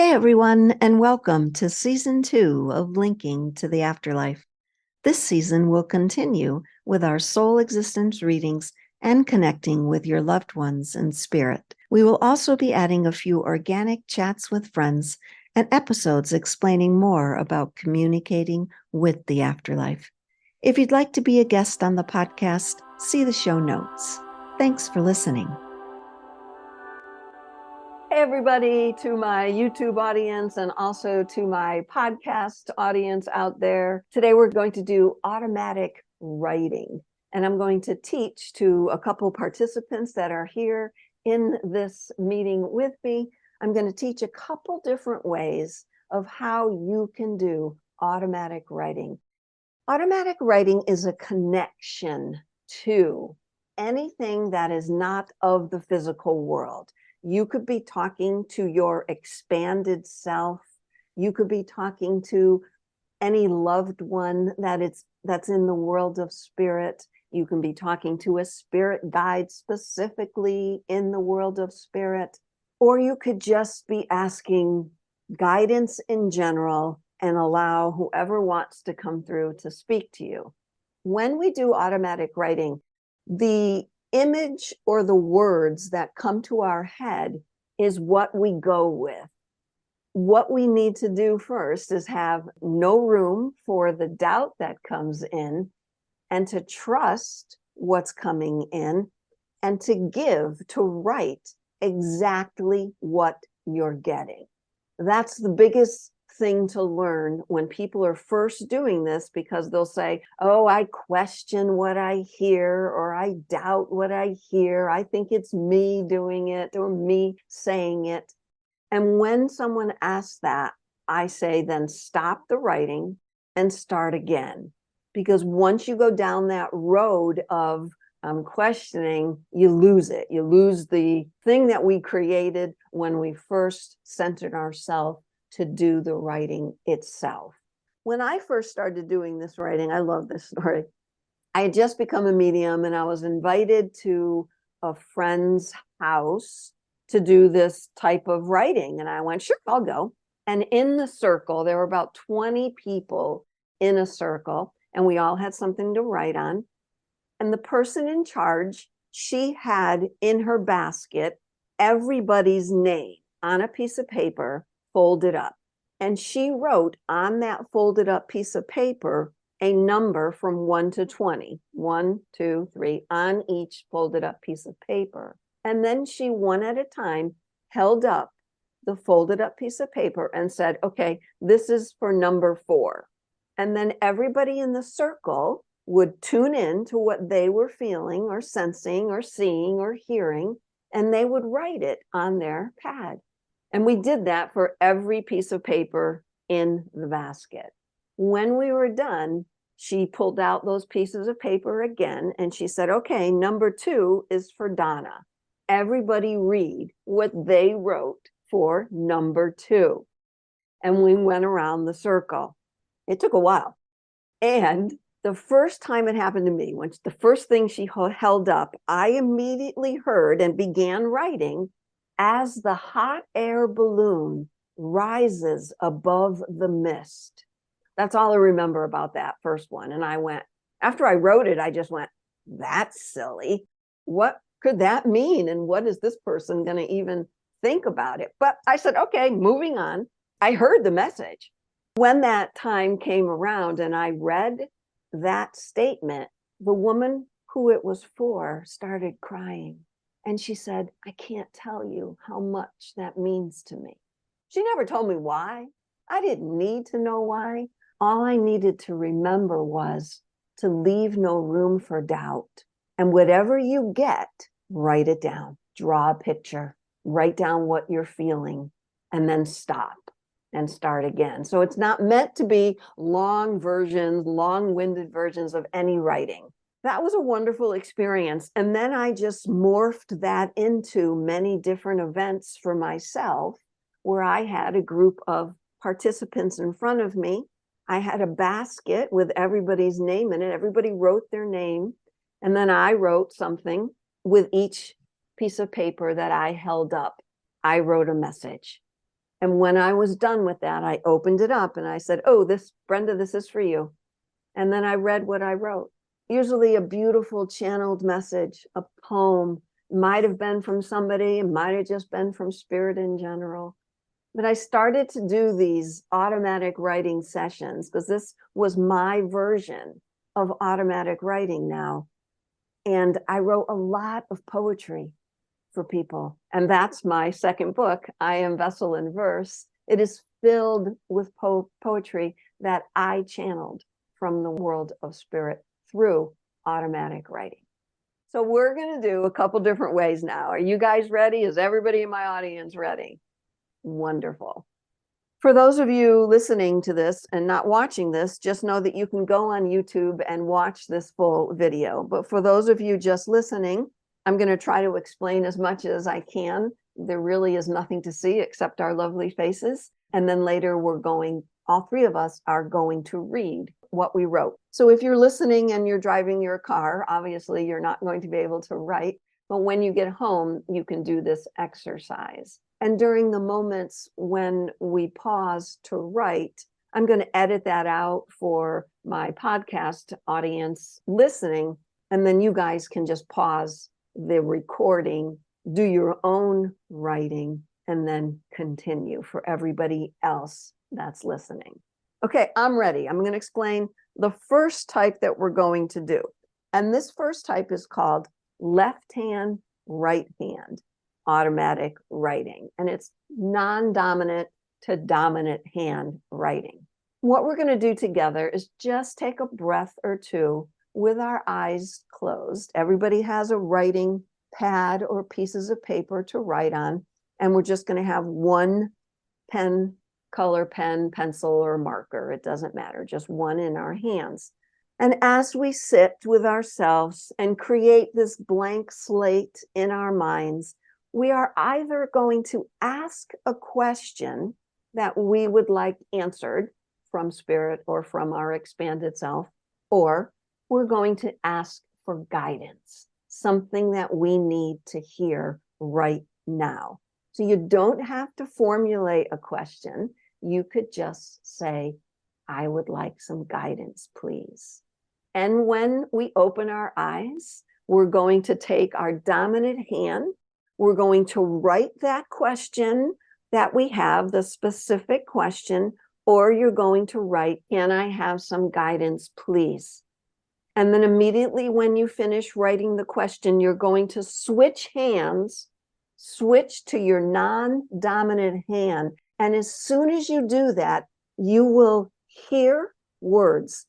Hey everyone, and welcome to Season 2 of Linking to the Afterlife. This season will continue with our soul existence readings and connecting with your loved ones in spirit. We will also be adding a few organic chats with friends and episodes explaining more about communicating with the afterlife. If you'd like to be a guest on the podcast, see the show notes. Thanks for listening. Hey everybody, to my YouTube audience and also to my podcast audience out there. Today we're going to do automatic writing, and I'm going to teach to a couple participants that are here in this meeting with me. I'm going to teach a couple different ways of how you can do automatic writing. Automatic writing is a connection to anything that is not of the physical world. You could be talking to your expanded self. You could be talking to any loved one that's in the world of spirit. You can be talking to a spirit guide specifically in the world of spirit. Or you could just be asking guidance in general and allow whoever wants to come through to speak to you. When we do automatic writing, the image or the words that come to our head is what we go with. What we need to do first is have no room for the doubt that comes in, and to trust what's coming in, and to write exactly what you're getting. That's the biggest thing to learn when people are first doing this, because they'll say, oh, I question what I hear, or I doubt what I hear. I think it's me doing it or me saying it. And when someone asks that, I say, then stop the writing and start again. Because once you go down that road of questioning, you lose it. You lose the thing that we created when we first centered ourselves to do the writing itself. When I first started doing this writing, I love this story. I had just become a medium, and I was invited to a friend's house to do this type of writing. And I went, sure, I'll go. And in the circle, there were about 20 people in a circle, and we all had something to write on. And the person in charge, she had in her basket everybody's name on a piece of paper folded up. And she wrote on that folded up piece of paper a number from 1 to 20, 1, 2, 3, on each folded up piece of paper. And then she, one at a time, held up the folded up piece of paper and said, okay, this is for number 4. And then everybody in the circle would tune in to what they were feeling or sensing or seeing or hearing, and they would write it on their pad. And we did that for every piece of paper in the basket. When we were done, she pulled out those pieces of paper again, and she said, okay, number 2 is for Donna. Everybody read what they wrote for number 2. And we went around the circle. It took a while. And the first time it happened to me, when the first thing she held up, I immediately heard and began writing, as the hot air balloon rises above the mist. That's all I remember about that first one. And I went, after I wrote it, I just went, that's silly. What could that mean? And what is this person going to even think about it? But I said, okay, moving on. I heard the message. When that time came around and I read that statement, the woman who it was for started crying. And she said, I can't tell you how much that means to me. She never told me why. I didn't need to know why. All I needed to remember was to leave no room for doubt. And whatever you get, write it down. Draw a picture. Write down what you're feeling. And then stop and start again. So it's not meant to be long versions, long-winded versions of any writing. That was a wonderful experience. And then I just morphed that into many different events for myself, where I had a group of participants in front of me. I had a basket with everybody's name in it. Everybody wrote their name. And then I wrote something with each piece of paper that I held up. I wrote a message. And when I was done with that, I opened it up and I said, oh, Brenda, this is for you. And then I read what I wrote. Usually a beautiful channeled message, a poem, might have been from somebody, it might have just been from spirit in general. But I started to do these automatic writing sessions because this was my version of automatic writing now. And I wrote a lot of poetry for people. And that's my second book, I Am Vessel in Verse. It is filled with poetry that I channeled from the world of spirit through automatic writing. So we're going to do a couple different ways now. Are you guys ready? Is everybody in my audience ready? Wonderful. For those of you listening to this and not watching this, just know that you can go on YouTube and watch this full video. But for those of you just listening, I'm going to try to explain as much as I can. There really is nothing to see except our lovely faces. And then later all three of us are going to read what we wrote. So if you're listening and you're driving your car, obviously you're not going to be able to write. But when you get home, you can do this exercise. And during the moments when we pause to write, I'm going to edit that out for my podcast audience listening. And then you guys can just pause the recording, do your own writing, and then continue for everybody else that's listening. Okay, I'm ready. I'm going to explain the first type that we're going to do. And this first type is called left hand, right hand automatic writing. And it's non-dominant to dominant hand writing. What we're going to do together is just take a breath or two with our eyes closed. Everybody has a writing pad or pieces of paper to write on. And we're just going to have one pen, color pen, pencil, or marker. It doesn't matter, just one in our hands. And as we sit with ourselves and create this blank slate in our minds, we are either going to ask a question that we would like answered from spirit or from our expanded self, or we're going to ask for guidance, something that we need to hear right now. So you don't have to formulate a question. You could just say, I would like some guidance, please. And when we open our eyes, we're going to take our dominant hand. We're going to write that question that we have, the specific question, or you're going to write, can I have some guidance, please? And then immediately when you finish writing the question, you're going to switch hands, switch to your non-dominant hand. And as soon as you do that, you will hear words,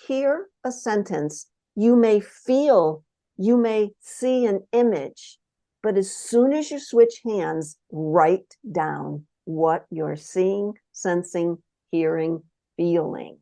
hear a sentence. You may feel, you may see an image, but as soon as you switch hands, write down what you're seeing, sensing, hearing, feeling.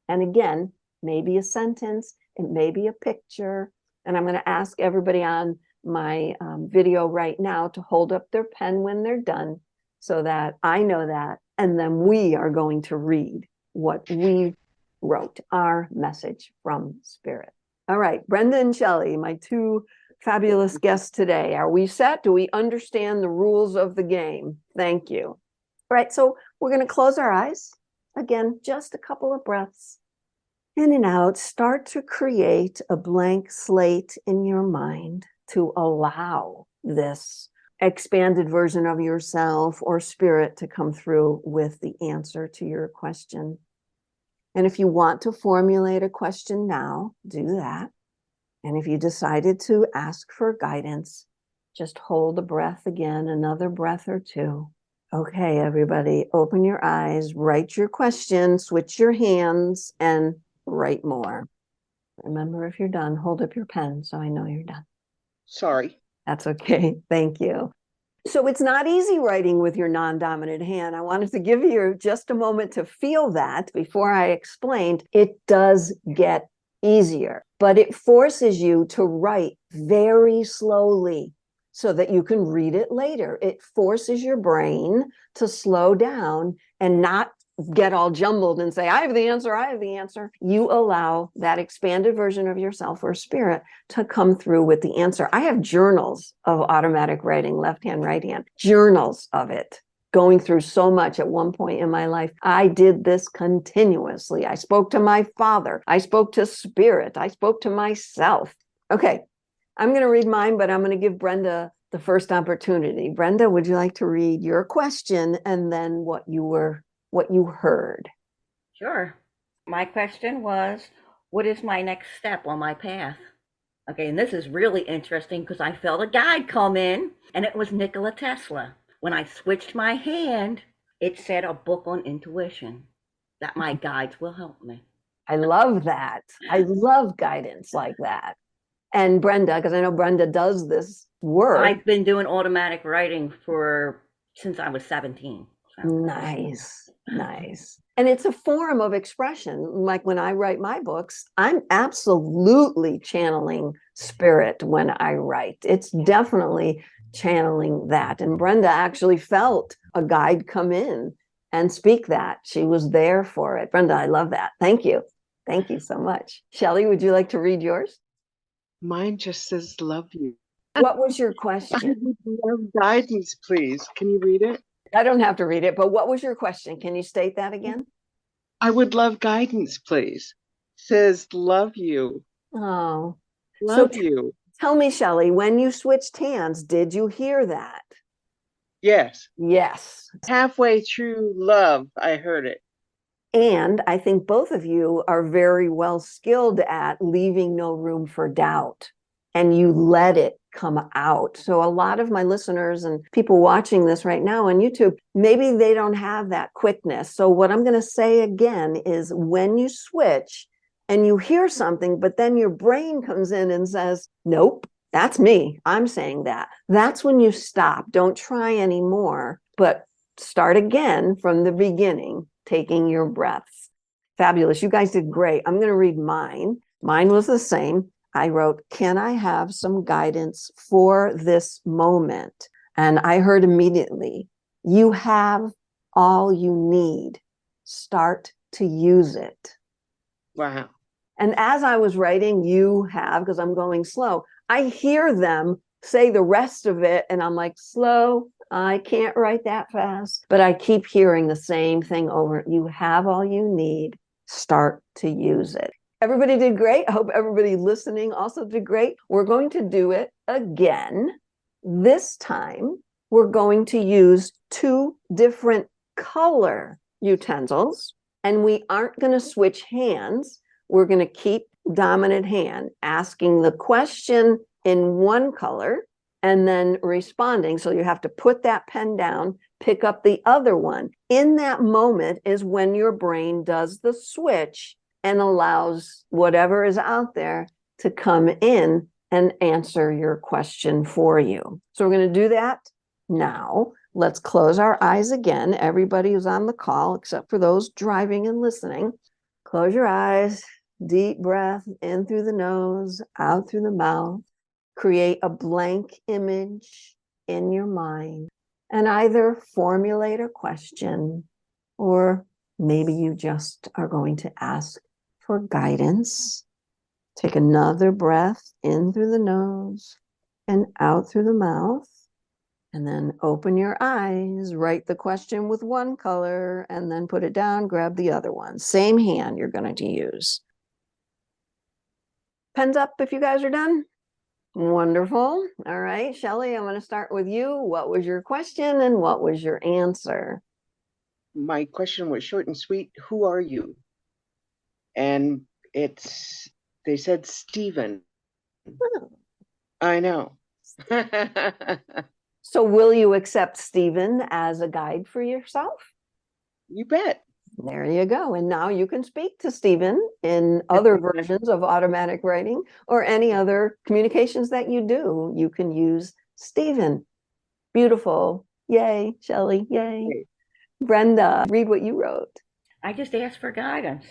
And again, maybe a sentence, it may be a picture. And I'm going to ask everybody on my video right now to hold up their pen when they're done so that I know that. And then we are going to read what we wrote, our message from spirit. All right, Brenda and Shelley, my two fabulous guests today. Are we set? Do we understand the rules of the game? Thank you. All right, so we're going to close our eyes. Again, just a couple of breaths. In and out, start to create a blank slate in your mind to allow this expanded version of yourself or spirit to come through with the answer to your question. And if you want to formulate a question now, do that. And if you decided to ask for guidance, just hold the breath again, another breath or two. Okay, everybody, open your eyes, write your question, switch your hands, and write more. Remember, if you're done, hold up your pen so I know you're done. Sorry. That's okay. Thank you. So it's not easy writing with your non-dominant hand. I wanted to give you just a moment to feel that before I explained. It does get easier, but it forces you to write very slowly so that you can read it later. It forces your brain to slow down and not get all jumbled and say, I have the answer, I have the answer. You allow that expanded version of yourself or spirit to come through with the answer. I have journals of automatic writing, left hand, right hand, journals of it. going through so much at one point in my life. I did this continuously. I spoke to my father. I spoke to spirit. I spoke to myself. Okay, I'm going to read mine, but I'm going to give Brenda the first opportunity. Brenda, would you like to read your question and then what you heard? Sure. My question was, what is my next step on my path? Okay, and this is really interesting because I felt a guide come in, and it was Nikola Tesla. When I switched my hand, it said a book on intuition that my guides will help me. I love that. I love guidance like that. And Brenda, because I know Brenda does this work. I've been doing automatic writing since I was 17. So. Nice, nice. And it's a form of expression. Like when I write my books, I'm absolutely channeling spirit when I write. It's definitely channeling that. And Brenda actually felt a guide come in and speak that. She was there for it. Brenda, I love that. Thank you. Thank you so much. Shelley, would you like to read yours? Mine just says love you. What was your question? Love guidance, please. Can you read it? I don't have to read it, but what was your question? Can you state that again? I would love guidance, please. Says love you. Oh, Love you. Tell me, Shelley, when you switched hands, did you hear that? Yes. Yes. Halfway through love, I heard it. And I think both of you are very well skilled at leaving no room for doubt, and you let it come out. So a lot of my listeners and people watching this right now on YouTube, maybe they don't have that quickness. So what I'm going to say again is when you switch and you hear something, but then your brain comes in and says, nope, that's me. I'm saying that. That's when you stop. Don't try anymore, but start again from the beginning, taking your breaths. Fabulous. You guys did great. I'm going to read mine. Mine was the same. I wrote, can I have some guidance for this moment? And I heard immediately, you have all you need. Start to use it. Wow. And as I was writing, you have, because I'm going slow, I hear them say the rest of it. And I'm like, slow, I can't write that fast. But I keep hearing the same thing over. You have all you need. Start to use it. Everybody did great. I hope everybody listening also did great. We're going to do it again. This time, we're going to use 2 different color utensils, and we aren't going to switch hands. We're going to keep dominant hand, asking the question in one color and then responding. So you have to put that pen down, pick up the other one. In that moment is when your brain does the switch and allows whatever is out there to come in and answer your question for you. So we're going to do that now. Let's close our eyes again. Everybody who's on the call, except for those driving and listening, close your eyes, deep breath in through the nose, out through the mouth. Create a blank image in your mind and either formulate a question or maybe you just are going to ask for guidance. Take another breath in through the nose and out through the mouth. And then open your eyes, write the question with one color, and then put it down, grab the other one. Same hand you're going to use. Pens up if you guys are done. Wonderful. All right, Shelley, I'm going to start with you. What was your question and what was your answer? My question was short and sweet. Who are you? And they said Stephen. Oh. I know. So will you accept Stephen as a guide for yourself? You bet. There you go. And now you can speak to Stephen in other versions of automatic writing or any other communications that you do. You can use Stephen. Beautiful. Yay, Shelley. Yay. Hey. Brenda, read what you wrote. I just asked for guidance.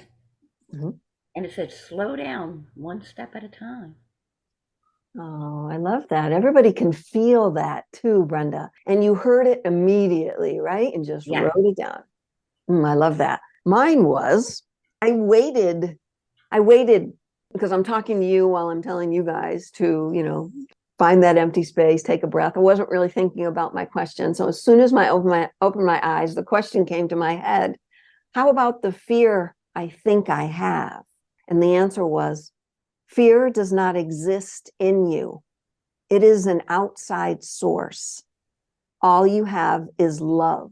Mm-hmm. And it said, slow down one step at a time. Oh, I love that. Everybody can feel that too, Brenda. And you heard it immediately, right? And just wrote it down. I love that. Mine was, I waited because I'm talking to you while I'm telling you guys to, find that empty space, take a breath. I wasn't really thinking about my question. So as soon as I opened my eyes, the question came to my head, how about the fear I think I have? And the answer was, fear does not exist in you. It is an outside source. All you have is love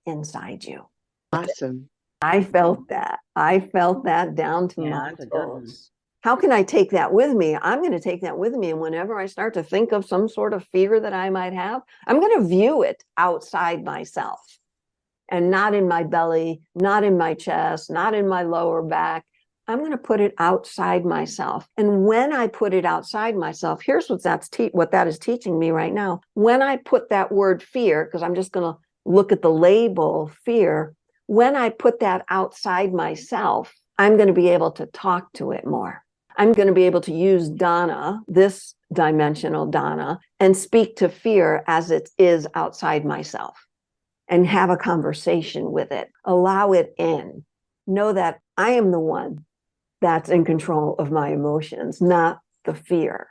inside you. Awesome. I felt that. I felt that down to my that's a good one. toes. How can I take that with me? I'm going to take that with me. And whenever I start to think of some sort of fear that I might have, I'm going to view it outside myself and not in my belly, not in my chest, not in my lower back. I'm going to put it outside myself. And when I put it outside myself, here's what that is teaching me right now. When I put that word fear, because I'm just going to look at the label fear, when I put that outside myself, I'm going to be able to talk to it more. I'm going to be able to use Donna, this dimensional Donna, and speak to fear as it is outside myself and have a conversation with it. Allow it in. Know that I am the one that's in control of my emotions, not the fear.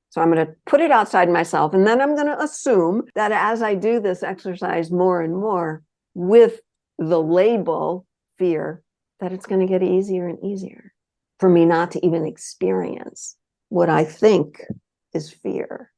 So I'm going to put it outside myself. And then I'm going to assume that as I do this exercise more and more with the label fear, that it's going to get easier and easier for me not to even experience what I think is fear.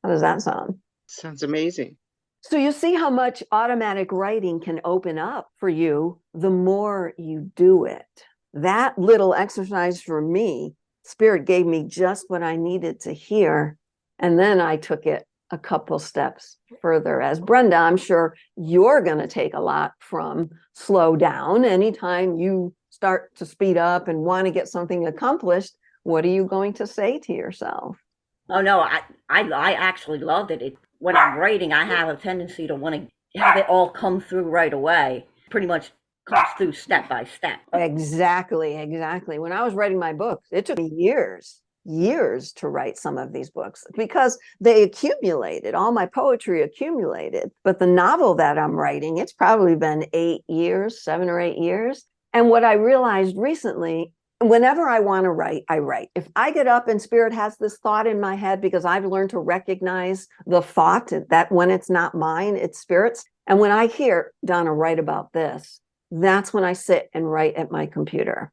How does that sound? Sounds amazing. So you see how much automatic writing can open up for you the more you do it. That little exercise for me, Spirit gave me just what I needed to hear. And then I took it a couple steps further. As Brenda, I'm sure you're going to take a lot from slow down. Anytime you start to speed up and want to get something accomplished, what are you going to say to yourself? Oh no, I actually loved it. When I'm writing, I have a tendency to want to have it all come through right away. Pretty much comes through step by step. Exactly. When I was writing my book, it took me years to write some of these books because they accumulated. All my poetry accumulated. But the novel that I'm writing, it's probably been 7 or 8 years. And what I realized recently, whenever I want to write, I write. If I get up and Spirit has this thought in my head, because I've learned to recognize the thought that when it's not mine, it's Spirit's. And when I hear, Donna, write about this, that's when I sit and write at my computer.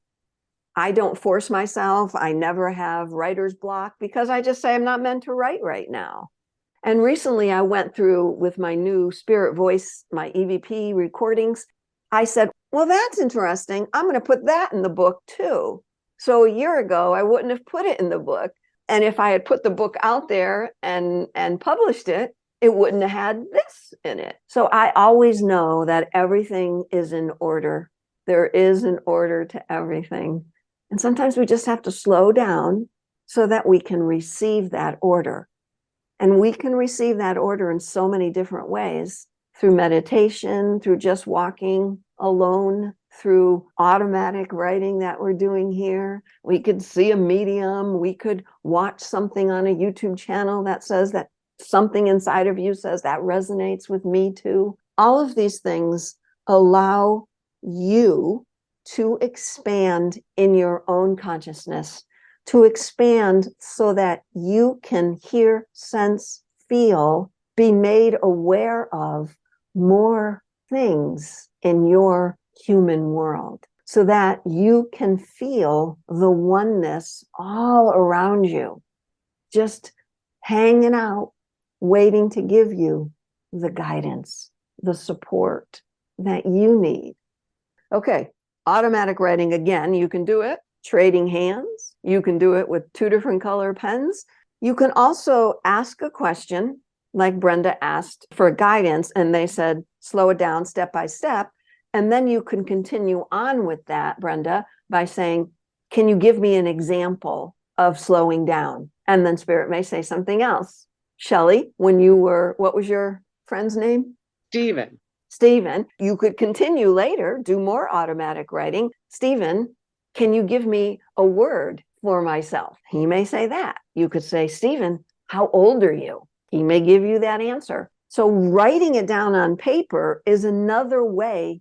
I don't force myself. I never have writer's block because I just say I'm not meant to write right now. And recently I went through with my new Spirit voice, my EVP recordings. I said, well, that's interesting. I'm going to put that in the book too. So a year ago, I wouldn't have put it in the book. And if I had put the book out there and published it, it wouldn't have had this in it. So I always know that everything is in order. There is an order to everything. And sometimes we just have to slow down so that we can receive that order. And we can receive that order in so many different ways, through meditation, through just walking alone, through automatic writing that we're doing here. We could see a medium. We could watch something on a YouTube channel that says that something inside of you says that resonates with me too. All of these things allow you to expand in your own consciousness, to expand so that you can hear, sense, feel, be made aware of more things in your human world, so that you can feel the oneness all around you, just hanging out, waiting to give you the guidance, the support that you need. Okay, automatic writing, again, you can do it trading hands. You can do it with 2 different color pens. You can also ask a question like Brenda asked for guidance, and they said, slow it down step by step. And then you can continue on with that, Brenda, by saying, can you give me an example of slowing down? And then Spirit may say something else. Shelley, when you were, what was your friend's name? Stephen, you could continue later, do more automatic writing. Stephen, can you give me a word for myself? He may say that. You could say, Stephen, how old are you? He may give you that answer. So writing it down on paper is another way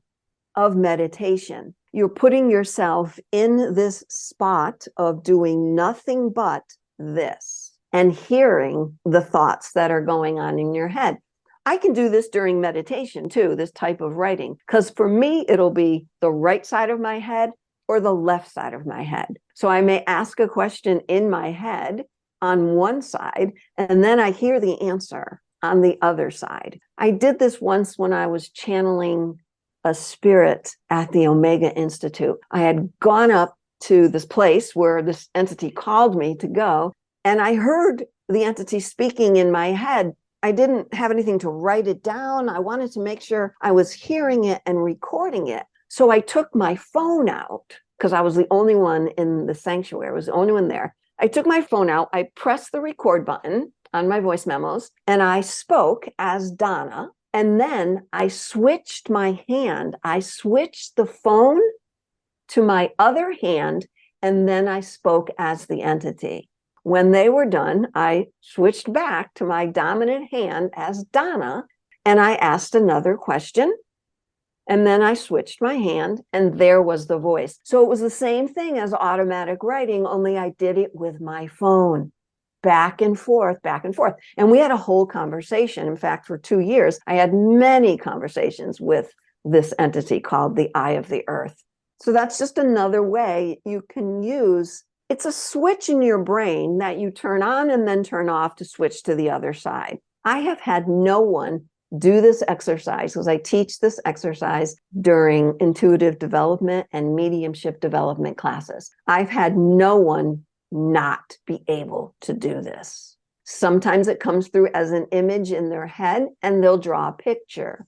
of meditation. You're putting yourself in this spot of doing nothing but this. and hearing the thoughts that are going on in your head. I can do this during meditation too, this type of writing, because for me, it'll be the right side of my head or the left side of my head. So I may ask a question in my head on one side, and then I hear the answer on the other side. I did this once when I was channeling a spirit at the Omega Institute. I had gone up to this place where this entity called me to go, and I heard the entity speaking in my head. I didn't have anything to write it down. I wanted to make sure I was hearing it and recording it. So I took my phone out because I was the only one in the sanctuary. I was the only one there. I took my phone out. I pressed the record button on my voice memos, and I spoke as Donna. And then I switched my hand. I switched the phone to my other hand, and then I spoke as the entity. When they were done, I switched back to my dominant hand as Donna, and I asked another question. And then I switched my hand, and there was the voice. So it was the same thing as automatic writing, only I did it with my phone, back and forth, back and forth. And we had a whole conversation. In fact, for 2 years, I had many conversations with this entity called the Eye of the Earth. So that's just another way you can use. It's a switch in your brain that you turn on and then turn off to switch to the other side. I have had no one do this exercise because I teach this exercise during intuitive development and mediumship development classes. I've had no one not be able to do this. Sometimes it comes through as an image in their head and they'll draw a picture.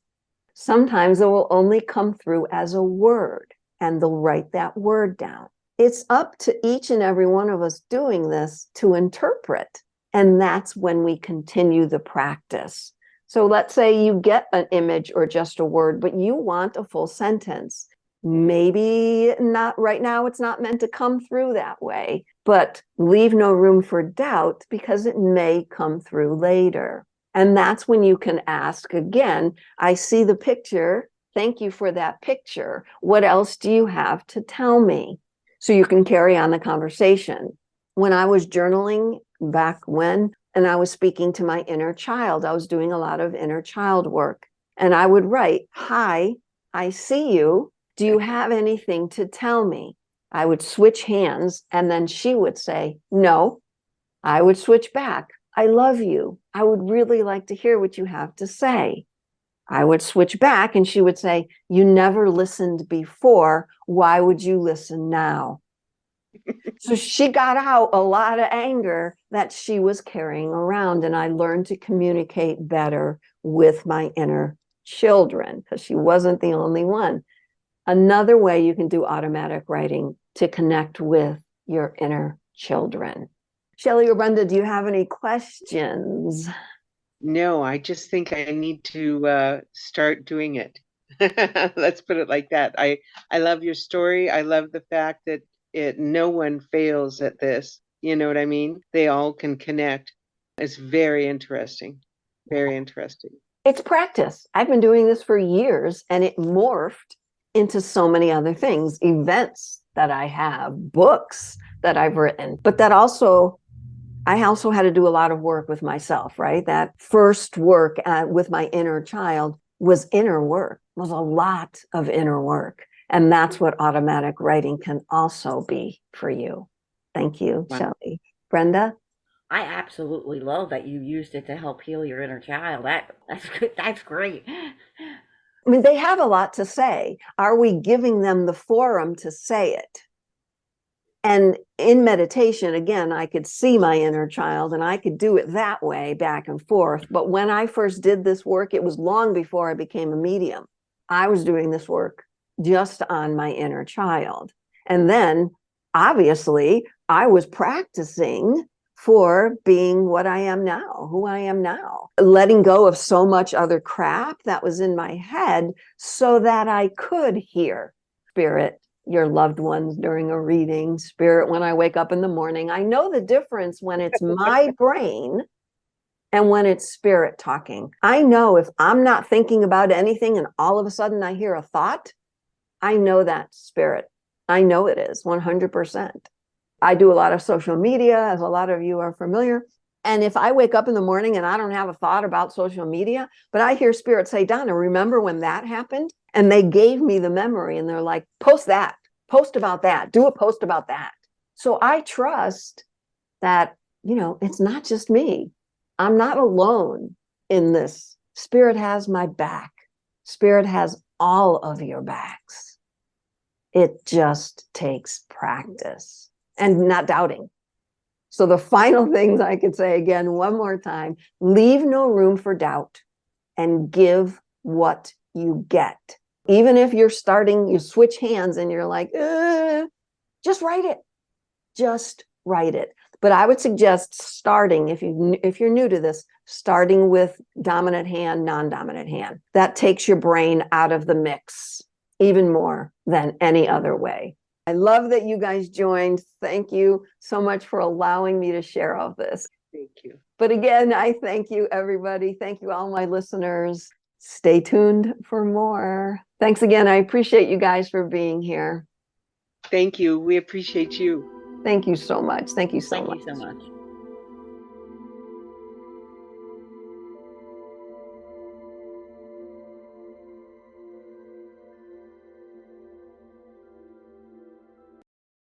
Sometimes it will only come through as a word and they'll write that word down. It's up to each and every one of us doing this to interpret. And that's when we continue the practice. So let's say you get an image or just a word, but you want a full sentence. Maybe not right now, it's not meant to come through that way, but leave no room for doubt because it may come through later. And that's when you can ask again, I see the picture. Thank you for that picture. What else do you have to tell me? So you can carry on the conversation. When I was journaling back when, and I was speaking to my inner child, I was doing a lot of inner child work. And I would write, hi, I see you. Do you have anything to tell me? I would switch hands and then she would say, no. I would switch back. I love you. I would really like to hear what you have to say. I would switch back and she would say, you never listened before. Why would you listen now? So she got out a lot of anger that she was carrying around. And I learned to communicate better with my inner children because she wasn't the only one. Another way you can do automatic writing to connect with your inner children. Shelley or Brenda, do you have any questions? No, I just think I need to start doing it. Let's put it like that. I love your story. I love the fact that no one fails at this. You know what I mean? They all can connect. It's very interesting. Very interesting. It's practice. I've been doing this for years and it morphed into so many other things, events that I have, books that I've written, but I also had to do a lot of work with myself, right? That first work with my inner child was inner work, was a lot of inner work. And that's what automatic writing can also be for you. Thank you, Wow. Shelley. Brenda? I absolutely love that you used it to help heal your inner child. That's good. That's great. I mean, they have a lot to say. Are we giving them the forum to say it? And in meditation, again, I could see my inner child and I could do it that way back and forth. But when I first did this work, it was long before I became a medium. I was doing this work just on my inner child. And then obviously I was practicing for being what I am now, who I am now, letting go of so much other crap that was in my head so that I could hear spirit, your loved ones during a reading, spirit when I wake up in the morning. I know the difference when it's my brain and when it's spirit talking. I know if I'm not thinking about anything and all of a sudden I hear a thought, I know that's spirit. I know it is 100%. I do a lot of social media, as a lot of you are familiar. And if I wake up in the morning and I don't have a thought about social media, but I hear spirit say, Donna, remember when that happened? And they gave me the memory and they're like, post that, post about that, do a post about that. So I trust that, it's not just me. I'm not alone in this. Spirit has my back. Spirit has all of your backs. It just takes practice and not doubting. So the final things I could say again, one more time, leave no room for doubt and give what you get. Even if you're starting, you switch hands and you're like, just write it. Just write it. But I would suggest starting, if you're new to this, starting with dominant hand, non-dominant hand. That takes your brain out of the mix even more than any other way. I love that you guys joined. Thank you so much for allowing me to share all this. Thank you. But again, I thank you, everybody. Thank you, all my listeners. Stay tuned for more. Thanks again. I appreciate you guys for being here. Thank you. We appreciate you. Thank you so much. Thank you so much. Thank you so much.